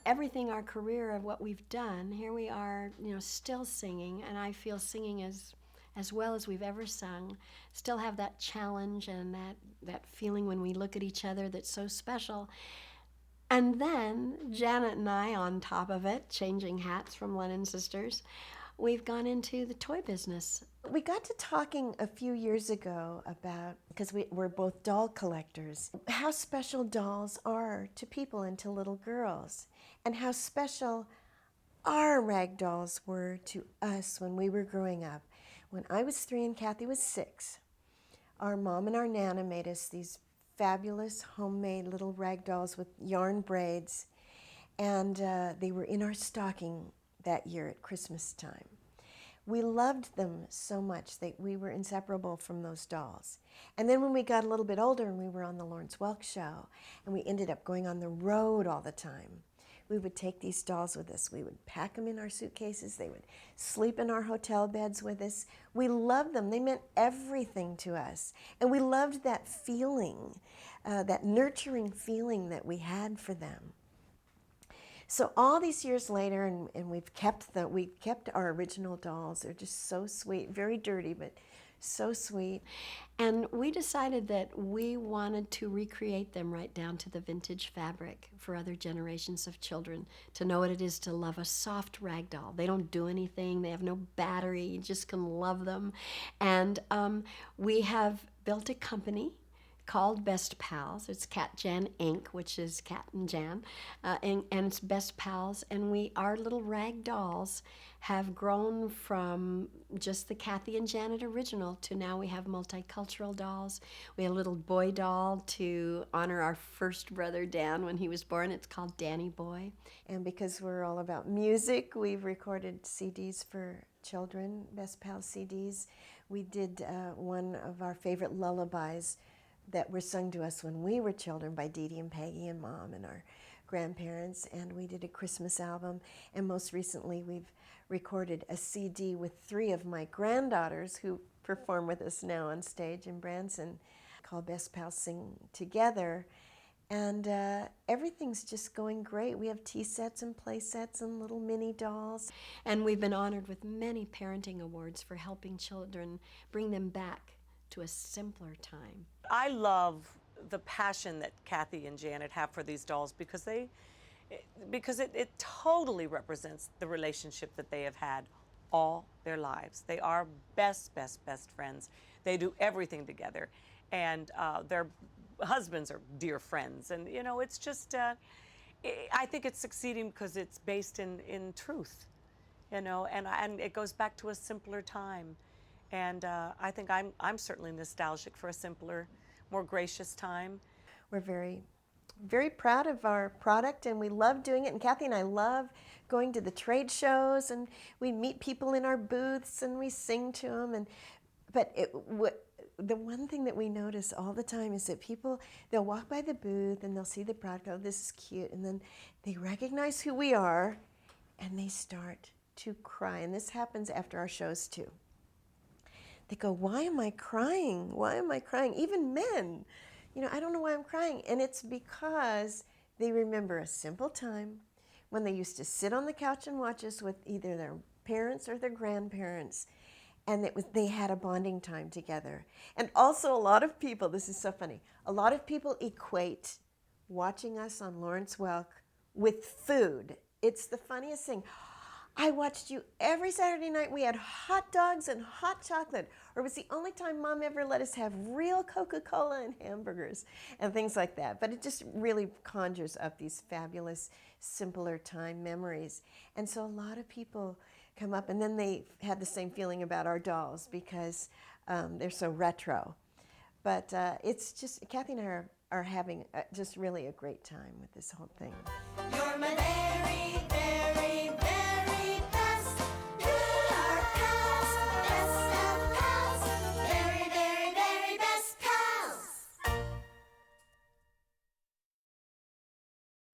Everything, our career of what we've done, here we are, still singing, and I feel singing as well as we've ever sung. Still have that challenge and that feeling when we look at each other that's so special. And then Janet and I, on top of it, changing hats from Lennon Sisters, we've gone into the toy business. We got to talking a few years ago about, because we're both doll collectors, how special dolls are to people and to little girls, and how special our rag dolls were to us when we were growing up. When I was 3 and Kathy was 6, our mom and our Nana made us these fabulous homemade little rag dolls with yarn braids, and they were in our stocking that year at Christmas time. We loved them so much that we were inseparable from those dolls. And then when we got a little bit older and we were on the Lawrence Welk show and we ended up going on the road all the time, we would take these dolls with us. We would pack them in our suitcases. They would sleep in our hotel beds with us. We loved them. They meant everything to us. And we loved that feeling, that nurturing feeling that we had for them. So all these years later, and we've kept our original dolls. They're just so sweet, very dirty, but so sweet. And we decided that we wanted to recreate them right down to the vintage fabric for other generations of children to know what it is to love a soft rag doll. They don't do anything. They have no battery. You just can love them. And we have built a company called Best Pals. It's Cat Jan Inc., which is Cat and Jan, and it's Best Pals. And our little rag dolls have grown from just the Kathy and Janet original to now we have multicultural dolls. We have a little boy doll to honor our first brother Dan when he was born. It's called Danny Boy. And because we're all about music, we've recorded CDs for children, Best Pals CDs. We did one of our favorite lullabies that were sung to us when we were children by Dee Dee and Peggy and Mom and our grandparents, and we did a Christmas album, and most recently we've recorded a CD with 3 of my granddaughters who perform with us now on stage in Branson, called Best Pals Sing Together, and everything's just going great. We have tea sets and play sets and little mini dolls, and we've been honored with many parenting awards for helping children bring them back to a simpler time. I love the passion that Kathy and Janet have for these dolls because it totally represents the relationship that they have had all their lives. They are best friends. They do everything together, and their husbands are dear friends. And it's just, I think it's succeeding because it's based in truth, and it goes back to a simpler time. And I think I'm certainly nostalgic for a simpler, more gracious time. We're very, very proud of our product, and we love doing it. And Kathy and I love going to the trade shows, and we meet people in our booths, and we sing to them. The one thing that we notice all the time is that people, they'll walk by the booth, and they'll see the product, oh, this is cute, and then they recognize who we are, and they start to cry. And this happens after our shows, too. They go, why am I crying? Why am I crying? Even men, I don't know why I'm crying. And it's because they remember a simple time when they used to sit on the couch and watch us with either their parents or their grandparents. And they had a bonding time together. And also a lot of people, this is so funny, a lot of people equate watching us on Lawrence Welk with food. It's the funniest thing. I watched you every Saturday night. We had hot dogs and hot chocolate. Or it was the only time Mom ever let us have real Coca-Cola and hamburgers and things like that. But it just really conjures up these fabulous, simpler time memories. And so a lot of people come up, and then they had the same feeling about our dolls because they're so retro. But it's just, Kathy and I are having just really a great time with this whole thing.